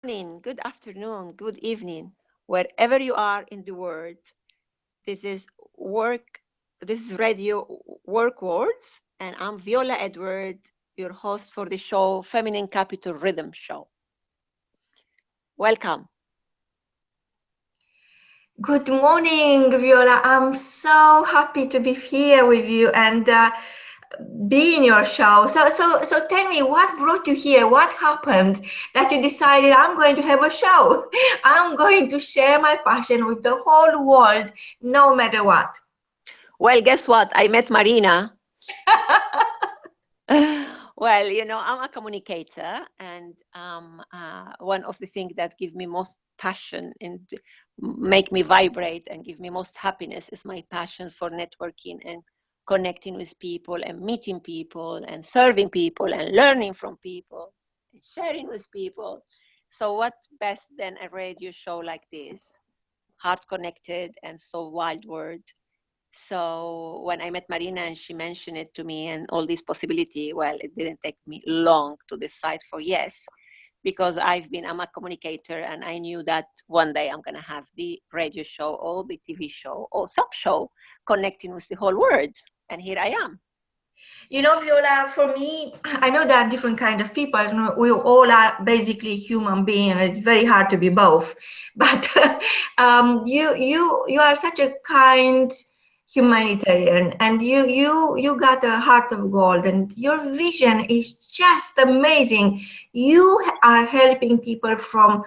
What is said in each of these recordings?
Morning, good afternoon, good evening, wherever you are in the world. This is work. This is Radio Work Words, and I'm Viola Edward, your host for the show Feminine Capital Rhythm Show. Welcome. Good morning, Viola. I'm so happy to be here with you and be in your show. So tell me, what brought you here? What happened that you decided I'm going to have a show? I'm going to share my passion with the whole world, no matter what. Well, guess what? I met Marina. Well, I'm a communicator, and one of the things that give me most passion and make me vibrate and give me most happiness is my passion for networking and connecting with people and meeting people and serving people and learning from people and sharing with people. So what best than a radio show like this, heart connected and so wild world. So when I met Marina and she mentioned it to me and all these possibility, well, it didn't take me long to decide for yes, because I'm a communicator and I knew that one day I'm going to have the radio show or the TV show or some show connecting with the whole world. And here I am. You know, Viola, for me, I know there are different kind of people. You know, we all are basically human beings, and it's very hard to be both. But you are such a kind humanitarian, and you got a heart of gold, and your vision is just amazing. You are helping people from,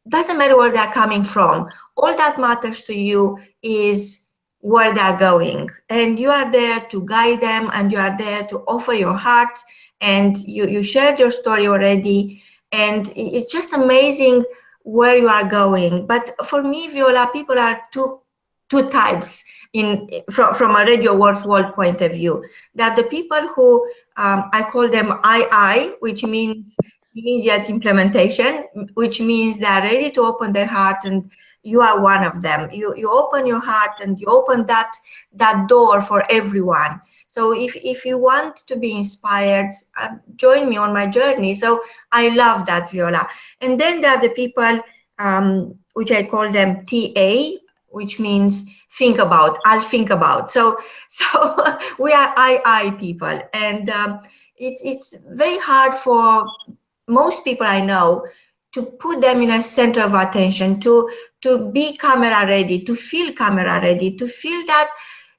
doesn't matter where they're coming from. All that matters to you is where they're going, and you are there to guide them, and you are there to offer your heart, and you shared your story already, and it's just amazing where you are going. But for me, Viola, people are two types from a Radio Works World point of view. That the people who I call them I, which means immediate implementation, which means they are ready to open their heart, and you are one of them. You open your heart and you open that door for everyone. So if you want to be inspired, join me on my journey. So I love that, Viola. And then there are the people which I call them TA, which means think about. I'll think about. So we are I people, and it's very hard for most people I know to put them in a center of attention, to be camera ready, to feel camera ready, to feel that,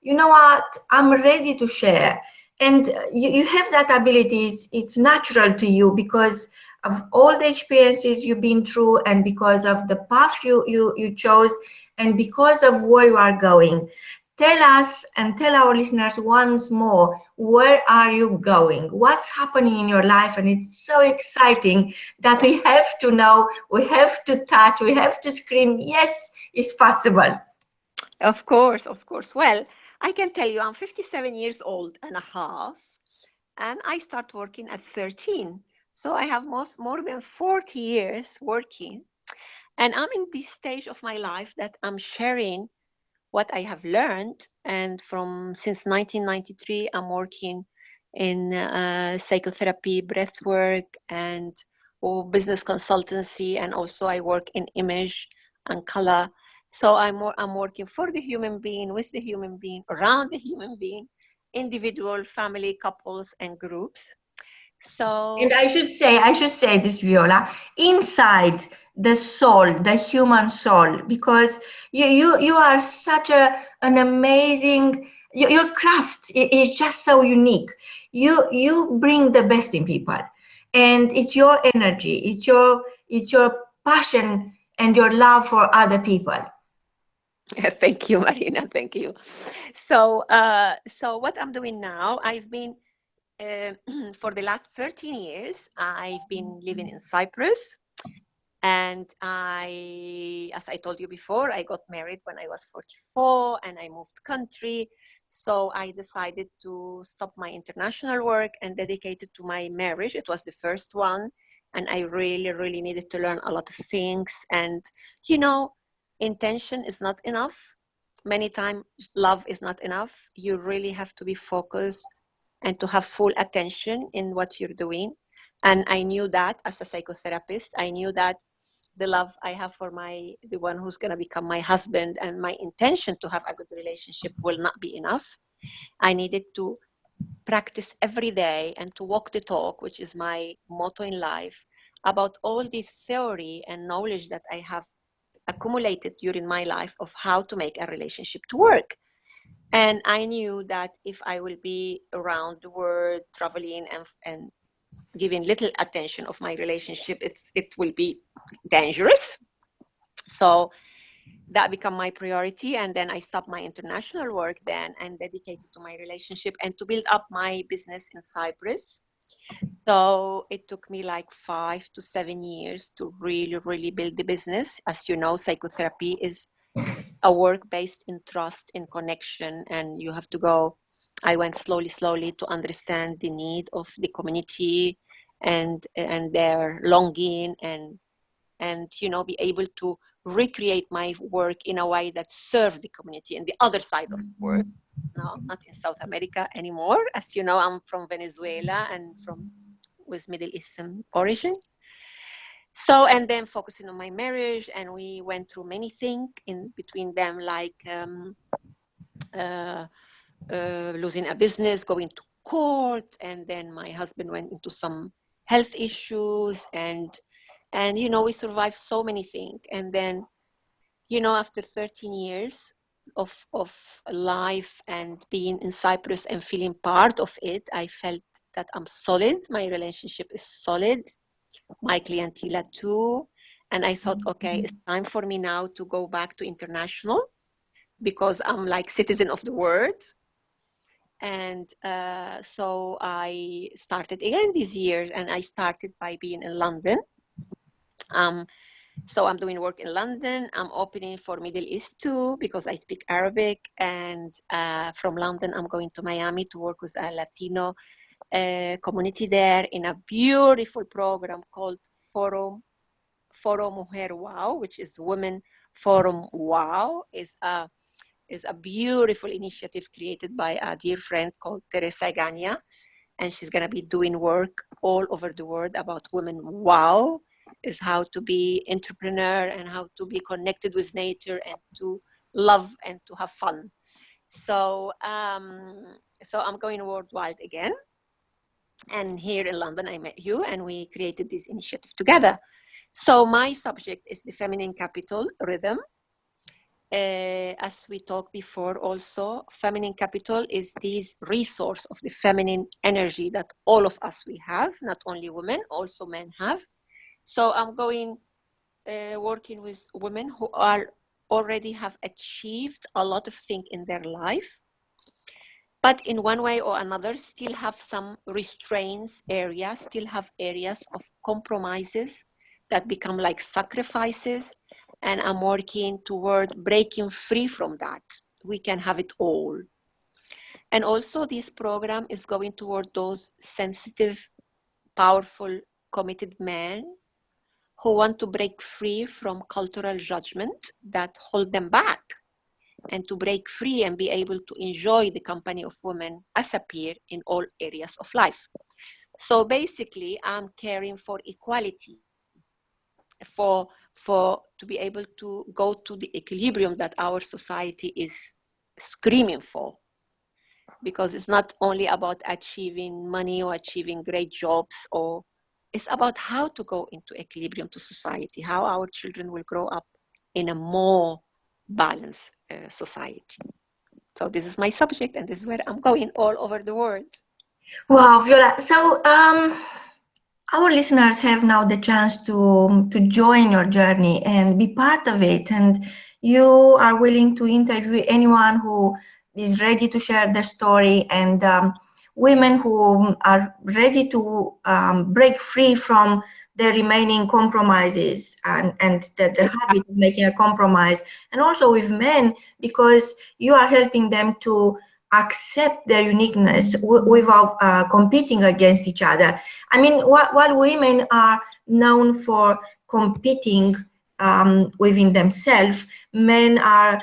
you know what, I'm ready to share. And you have that ability. It's natural to you because of all the experiences you've been through, and because of the path you chose, and because of where you are going. Tell us and tell our listeners once more, where are you going? What's happening in your life? And it's so exciting that we have to know, we have to touch, we have to scream, yes, it's possible. Of course, of course. Well, I can tell you I'm 57 years old and a half, and I start working at 13. So I have more than 40 years working. And I'm in this stage of my life that I'm sharing what I have learned. And since 1993, I'm working in psychotherapy, breathwork, and business consultancy. And also I work in image and color. So I'm working for the human being, with the human being, around the human being, individual, family, couples, and groups. So And I should say this, Viola, inside the soul, the human soul, because you are such an amazing, your craft is just so unique. You bring the best in people, and it's your energy, it's your passion and your love for other people. thank you, Marina. Thank you. So what I'm doing now, I've been uh, for the last 13 years, I've been living in Cyprus. And as I told you before, I got married when I was 44 and I moved country. So I decided to stop my international work and dedicate it to my marriage. It was the first one. And I really, really needed to learn a lot of things. And, intention is not enough. Many times, love is not enough. You really have to be focused and to have full attention in what you're doing. And I knew that as a psychotherapist, I knew that the love I have for the one who's going to become my husband, and my intention to have a good relationship will not be enough. I needed to practice every day and to walk the talk, which is my motto in life, about all the theory and knowledge that I have accumulated during my life of how to make a relationship to work. And I knew that if I will be around the world, traveling and giving little attention of my relationship, it will be dangerous. So that become my priority. And then I stopped my international work then and dedicated to my relationship and to build up my business in Cyprus. So it took me like 5 to 7 years to really, really build the business. As you know, psychotherapy is a work based in trust, in connection, and you have to go. I went slowly to understand the need of the community and their longing, and be able to recreate my work in a way that served the community and the other side of the world. No, not in South America anymore. As you know, I'm from Venezuela and with Middle Eastern origin. So, and then focusing on my marriage, and we went through many things in between them, like losing a business, going to court, and then my husband went into some health issues, and we survived so many things. And then, after 13 years of life and being in Cyprus and feeling part of it, I felt that I'm solid. My relationship is solid. My clientele too. And I thought, okay, it's time for me now to go back to international, because I'm like citizen of the world. And so I started again this year, and I started by being in London. So I'm doing work in London. I'm opening for Middle East too, because I speak Arabic. And from London, I'm going to Miami to work with a Latino community there in a beautiful program called Foro Mujer Wow, which is Women Forum Wow. Is a beautiful initiative created by a dear friend called Teresa Gania, and she's going to be doing work all over the world about women. Wow, is how to be entrepreneur and how to be connected with nature and to love and to have fun. So I'm going worldwide again. And here in London, I met you, and we created this initiative together. So my subject is the feminine capital rhythm. As we talked before also, feminine capital is this resource of the feminine energy that all of us we have, not only women, also men have. So I'm going working with women who already have achieved a lot of things in their life, but in one way or another still have some restraints areas, still have areas of compromises that become like sacrifices. And I'm working toward breaking free from that. We can have it all. And also this program is going toward those sensitive, powerful, committed men who want to break free from cultural judgment that hold them back, and to break free and be able to enjoy the company of women as a peer in all areas of life. So basically, I'm caring for equality, for to be able to go to the equilibrium that our society is screaming for. Because it's not only about achieving money or achieving great jobs, or it's about how to go into equilibrium to society, how our children will grow up in a more balanced society. So this is my subject, and this is where I'm going all over the world. Wow, Viola. So our listeners have now the chance to join your journey and be part of it. And you are willing to interview anyone who is ready to share their story, and women who are ready to break free from the remaining compromises and the habit of making a compromise. And also with men, because you are helping them to accept their uniqueness without competing against each other. I mean, while women are known for competing within themselves, men are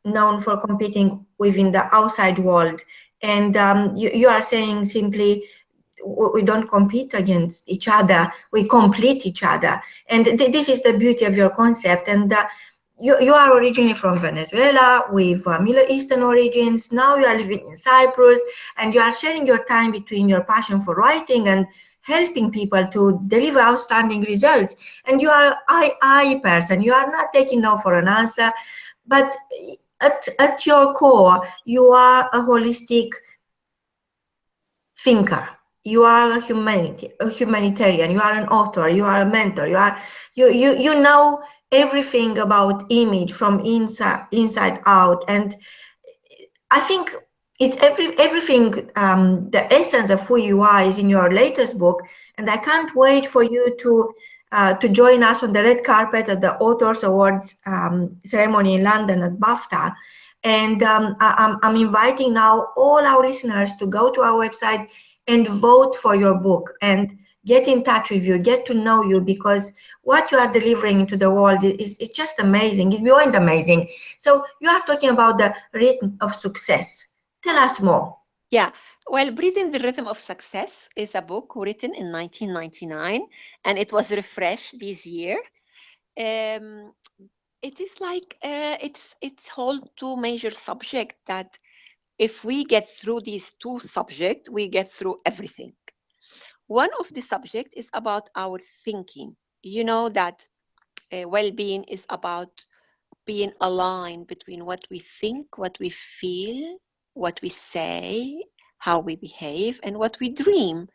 known for competing within the outside world. And you are saying simply, we don't compete against each other, we complete each other. And this is the beauty of your concept. And you are originally from Venezuela with Middle Eastern origins. Now you are living in Cyprus, and you are sharing your time between your passion for writing and helping people to deliver outstanding results. And you are I person. You are not taking no for an answer, but at your core, you are a holistic thinker. You are a humanitarian. You are an author. You are a mentor. You know everything about image from inside out. And I think it's everything. The essence of who you are is in your latest book, and I can't wait for you to join us on the red carpet at the Authors Awards ceremony in London at BAFTA. And I'm inviting now all our listeners to go to our website and vote for your book and get in touch with you, get to know you, because what you are delivering to the world is just amazing. It's beyond amazing. So you are talking about the rhythm of success. Tell us more. Yeah. Well, Breathing the Rhythm of Success is a book written in 1999, and it was refreshed this year. It is like it's hold two major subjects that if we get through these two subjects, we get through everything. One of the subject is about our thinking. You know that well-being is about being aligned between what we think, what we feel, what we say, how we behave, and what we dream.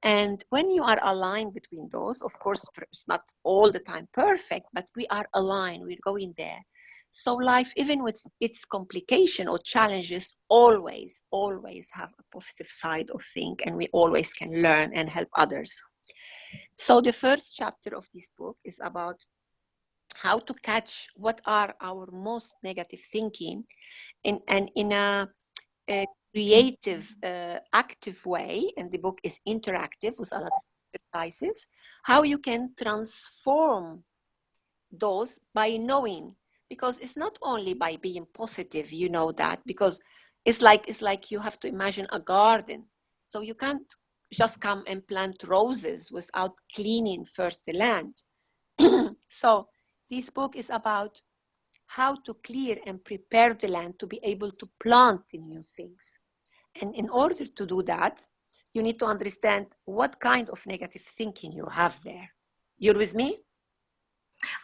And when you are aligned between those, of course, it's not all the time perfect, but we are aligned, we're going there. So life, even with its complication or challenges, always have a positive side of things, and we always can learn and help others. So the first chapter of this book is about how to catch what are our most negative thinking and in a creative, active way, and the book is interactive with a lot of exercises, how you can transform those by knowing, because it's not only by being positive, you know that, because it's like you have to imagine a garden. So you can't just come and plant roses without cleaning first the land. So this book is about how to clear and prepare the land to be able to plant the new things. And in order to do that, you need to understand what kind of negative thinking you have there. You're with me?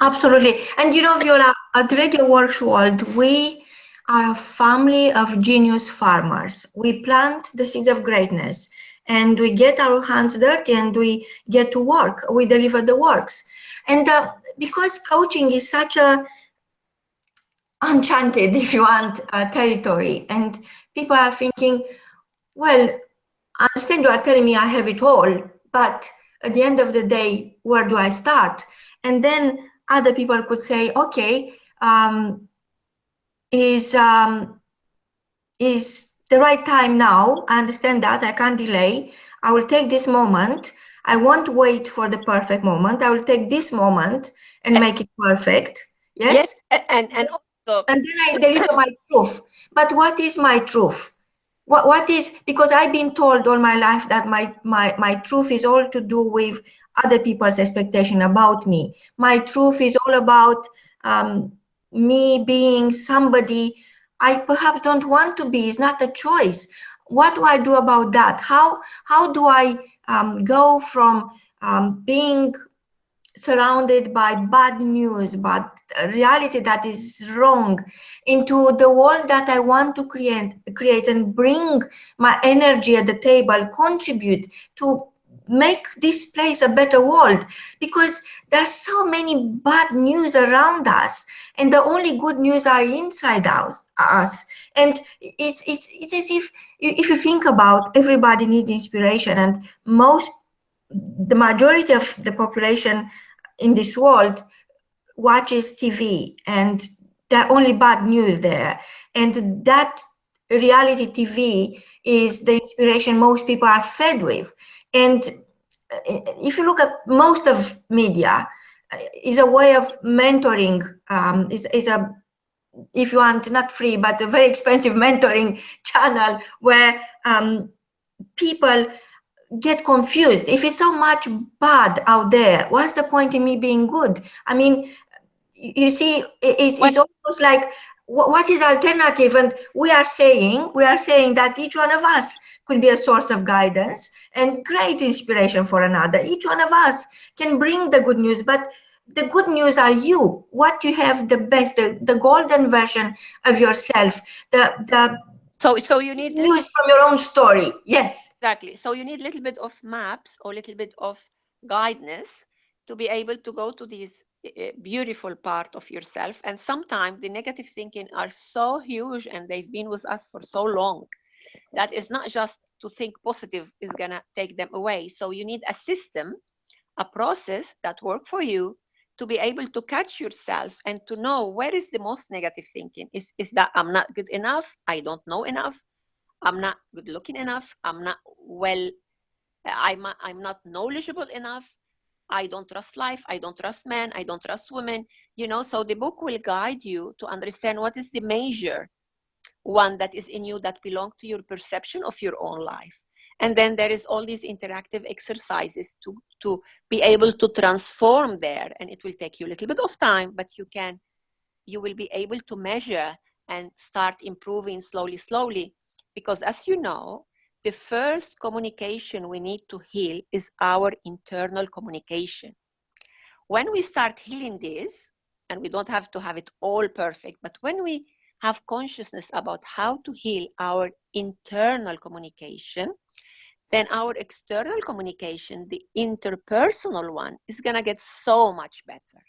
Absolutely. And you know, Viola, at Radio Works World, we are a family of genius farmers. We plant the seeds of greatness and we get our hands dirty and we get to work. We deliver the works. And because coaching is such a enchanted, if you want, territory, and people are thinking, well, I understand you are telling me I have it all, but at the end of the day, where do I start? And then other people could say, okay, is the right time now? I understand that I can't delay. I will take this moment. I won't wait for the perfect moment. I will take this moment and make it perfect. Yes? And also, And then I deliver my truth. But what is my truth? What is, because I've been told all my life that my truth is all to do with other people's expectation about me. My truth is all about me being somebody I perhaps don't want to be. It's not a choice. What do I do about that? How do I go from being surrounded by bad news, but reality that is wrong, into the world that I want to create and bring my energy at the table, contribute to make this place a better world? Because there's so many bad news around us and the only good news are inside us. And it's as if you think about, everybody needs inspiration, and the majority of the population in this world watches TV, and there are only bad news there. And that reality TV is the inspiration most people are fed with. And if you look at most of media, is a way of mentoring, is a, if you want, not free, but a very expensive mentoring channel where people get confused. If it's so much bad out there, what's the point in me being good? I mean, you see, it's almost like, what is alternative? And we are saying that each one of us could be a source of guidance and great inspiration for another. Each one of us can bring the good news, but the good news are you. What you have the best, the golden version of yourself, the so you need news from your own story. Yes. Exactly. So you need a little bit of maps or a little bit of guidance to be able to go to this beautiful part of yourself. And sometimes the negative thinking are so huge and they've been with us for so long that it's not just to think positive is going to take them away. So you need a system, a process that work for you to be able to catch yourself and to know where is the most negative thinking. Is that I'm not good enough? I don't know enough. I'm not good looking enough. I'm not well. I'm not knowledgeable enough. I don't trust life. I don't trust men. I don't trust women. So the book will guide you to understand what is the major one that is in you that belong to your perception of your own life. And then there is all these interactive exercises to be able to transform there. And it will take you a little bit of time, but you will be able to measure and start improving slowly. Because as you know, the first communication we need to heal is our internal communication. When we start healing this, and we don't have to have it all perfect, but when we have consciousness about how to heal our internal communication, then our external communication, the interpersonal one, is going to get so much better.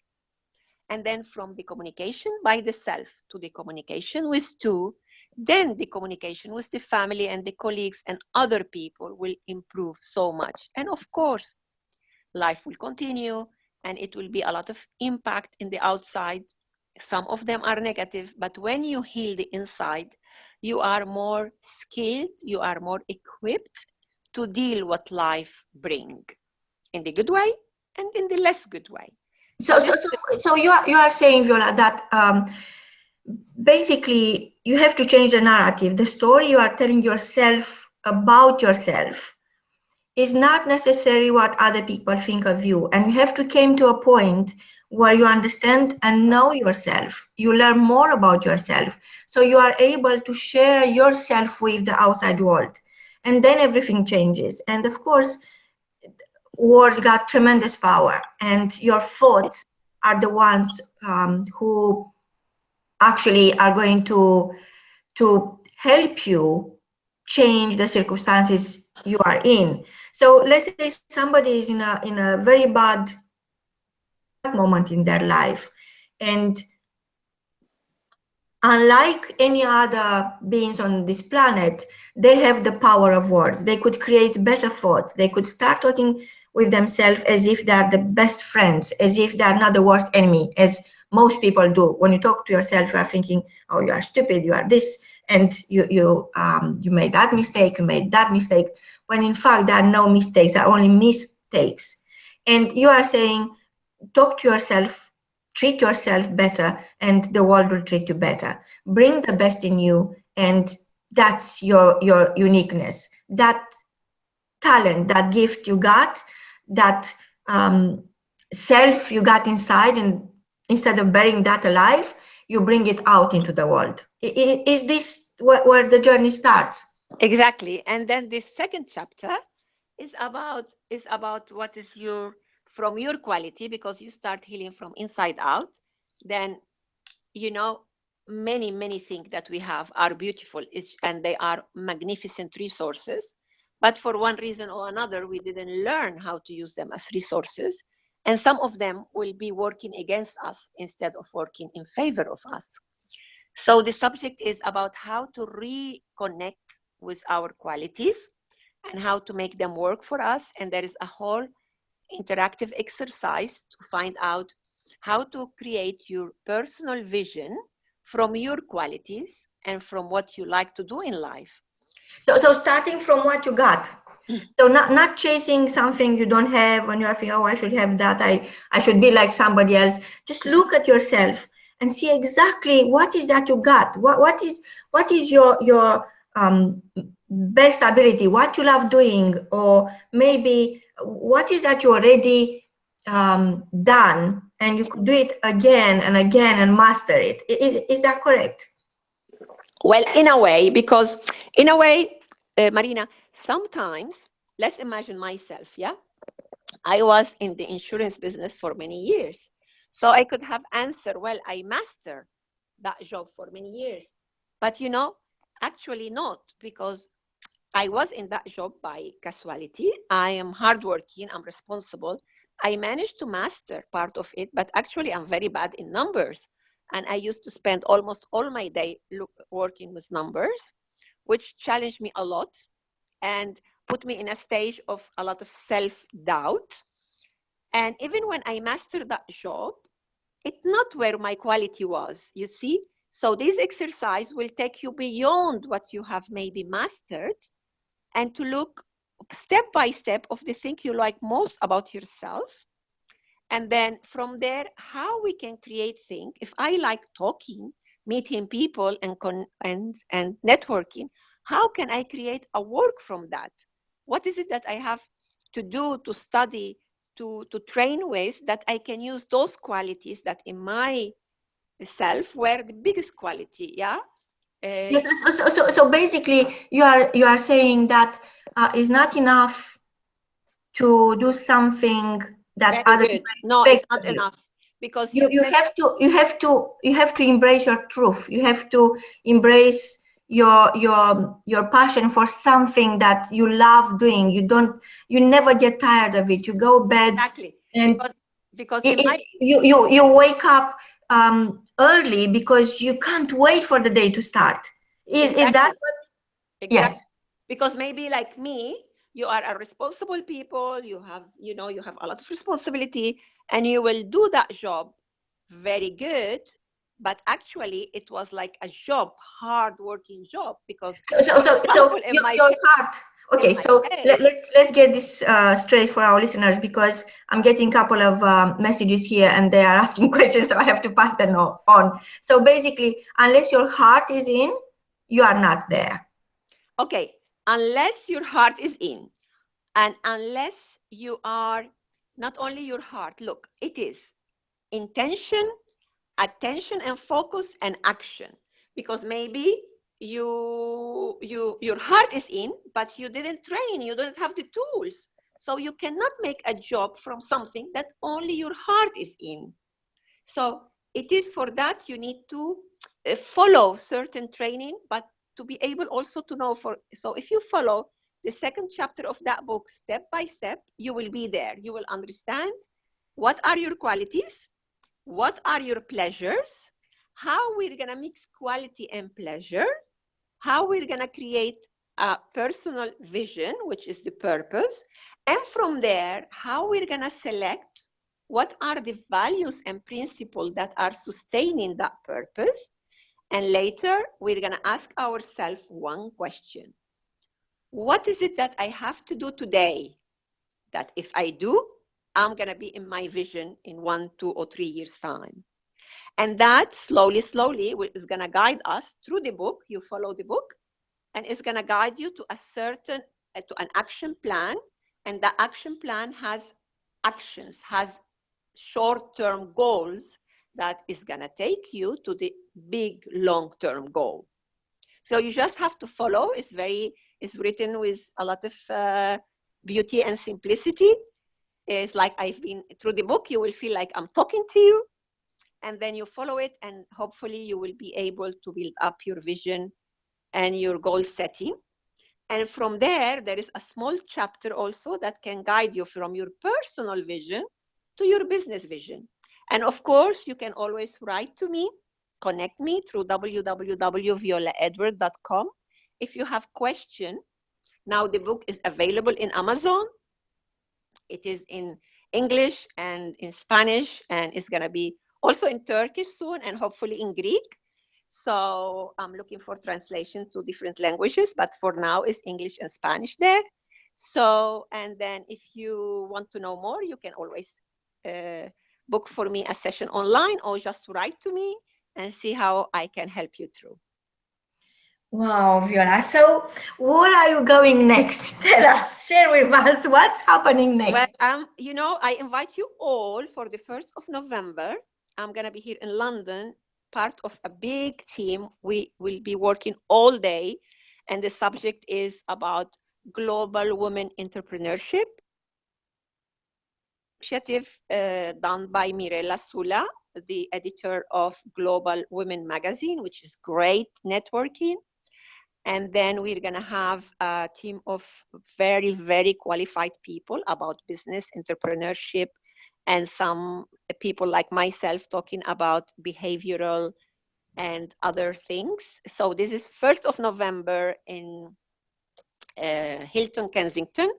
And then from the communication by the self to the communication with two, then the communication with the family and the colleagues and other people will improve so much. And of course, life will continue and it will be a lot of impact in the outside. Some of them are negative, but when you heal the inside, you are more skilled, you are more equipped to deal what life brings in the good way and in the less good way. So you are saying, Viola, that basically you have to change the narrative. The story you are telling yourself about yourself is not necessarily what other people think of you. And you have to come to a point where you understand and know yourself. You learn more about yourself. So you are able to share yourself with the outside world. And then everything changes. And of course, words got tremendous power. And your thoughts are the ones who actually are going to help you change the circumstances you are in. So let's say somebody is in a very bad moment in their life, and unlike any other beings on this planet, they have the power of words. They could create better thoughts. They could start talking with themselves as if they are the best friends, as if they are not the worst enemy, as most people do. When you talk to yourself, you are thinking, oh, you are stupid, you are this, and you made that mistake, you made that mistake, when in fact there are no mistakes, there are only mistakes. And you are saying, talk to yourself, treat yourself better, and the world will treat you better. Bring the best in you, and that's your uniqueness. That talent, that gift you got, that self you got inside, and instead of burying that alive, you bring it out into the world. Is this where the journey starts? Exactly. And then the second chapter is about what is from your quality, because you start healing from inside out. Then many things that we have are beautiful, and they are magnificent resources, but for one reason or another we didn't learn how to use them as resources, and some of them will be working against us instead of working in favor of us. So the subject is about how to reconnect with our qualities and how to make them work for us. And there is a whole interactive exercise to find out how to create your personal vision from your qualities and from what you like to do in life. So starting from what you got. So not chasing something you don't have when you're thinking, oh, I should have that, I should be like somebody else. Just look at yourself and see exactly what is that you got. What is your best ability, what you love doing, or maybe what is that you already done and you could do it again and again and master it. Is that correct? Well, in a way, because in a way, Marina, sometimes, let's imagine myself, yeah? I was in the insurance business for many years. So I could have answered, well, I mastered that job for many years. But actually not, because I was in that job by casualty. I am hardworking, I'm responsible. I managed to master part of it, but actually I'm very bad in numbers. And I used to spend almost all my day working with numbers, which challenged me a lot and put me in a stage of a lot of self-doubt. And even when I mastered that job, it's not where my quality was, you see? So this exercise will take you beyond what you have maybe mastered and to look step by step of the thing you like most about yourself. And then from there, how we can create things. If I like talking, meeting people and networking, how can I create a work from that? What is it that I have to do, to study, to train with, that I can use those qualities that in my self were the biggest quality, yeah? Yes. So basically, you are saying that it's not enough to do something that Very other good. people No, it's expect not of you. enough because You have to embrace your truth. You have to embrace your passion for something that you love doing. You never get tired of it. You go bed exactly and because in my you wake up early because you can't wait for the day to start. Is that exactly what? exactly Yes. because maybe like me, you are a responsible people, you have a lot of responsibility and you will do that job very good, but actually it was like a job, hard working job, because So, for so, so example your heart. in Okay, my so case let's get this straight for our listeners because I'm getting a couple of messages here and they are asking questions, so I have to pass them on. So basically, unless your heart is in, you are not there. okay, unless your heart is in, and unless you are not only your heart, look, it is intention, attention and focus and action, because maybe your heart is in, but you didn't train, you don't have the tools, so you cannot make a job from something that only your heart is in. So it is for that you need to follow certain training, but to be able also to know so if you follow the second chapter of that book step by step, you will be there, you will understand what are your qualities, what are your pleasures, how we're going to mix quality and pleasure, how we're going to create a personal vision, which is the purpose, and from there, how we're going to select what are the values and principles that are sustaining that purpose. And later, we're going to ask ourselves one question. What is it that I have to do today that if I do, I'm going to be in my vision in 1, 2, or 3 years' time? And that slowly is going to guide us through the book. You follow the book and it's going to guide you to to an action plan. And the action plan has actions, has short-term goals that is going to take you to the big long-term goal. So you just have to follow. It's written with a lot of beauty and simplicity. It's like I've been through the book, you will feel like I'm talking to you, and then you follow it, and hopefully you will be able to build up your vision and your goal setting. And from there is a small chapter also that can guide you from your personal vision to your business vision. And of course, you can always write to me, connect me through www.violaedward.com. If you have question, now the book is available in Amazon. It is in English and in Spanish, and it's going to be also in Turkish soon, and hopefully in Greek. So I'm looking for translation to different languages, but for now it's English and Spanish there. So, and then if you want to know more, you can always book for me a session online or just write to me and see how I can help you through. Wow, Viola. So, where are you going next? Tell us, share with us what's happening Well, next. I invite you all for the 1st of November. I'm going to be here in London, part of a big team. We will be working all day, and the subject is about global women entrepreneurship. Initiative done by Mirella Sula, the editor of Global Women magazine, which is great networking. And then we're going to have a team of very, very qualified people about business, entrepreneurship, and some people like myself talking about behavioral and other things. So this is 1st of November in Hilton, Kensington.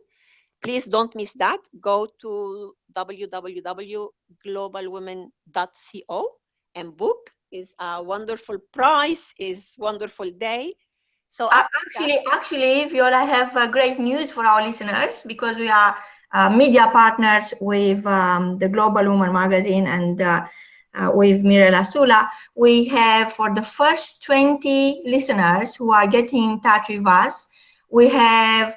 Please don't miss that. Go to www.globalwomen.co and book. Is a wonderful price, is wonderful day. So after that, Actually, Viola, I have great news for our listeners because we are media partners with the Global Woman magazine and with Mirella Sula. We have, for the first 20 listeners who are getting in touch with us, we have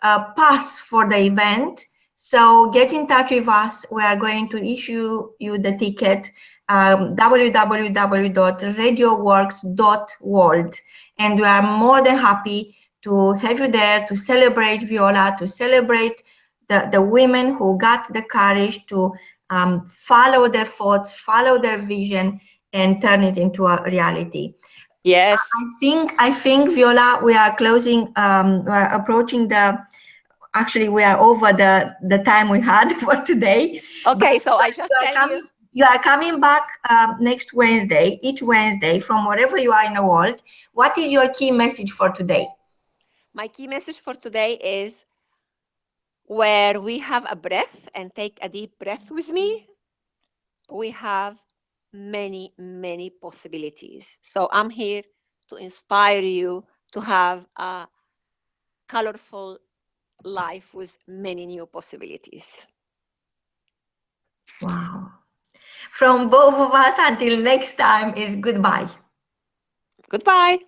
a pass for the event. So get in touch with us. We are going to issue you the ticket, www.radioworks.world. And we are more than happy to have you there to celebrate Viola, to celebrate the women who got the courage to follow their thoughts, follow their vision, and turn it into a reality. yes. I think Viola, we are closing. We are approaching the. Actually, we are over the time we had for today. Okay, so I just tell you. You are coming back next Wednesday, each Wednesday, from wherever you are in the world. What is your key message for today? My key message for today is where we have a breath and take a deep breath with me, we have many, many possibilities. So I'm here to inspire you to have a colorful life with many new possibilities. Wow. From both of us, until next time, is goodbye. Goodbye.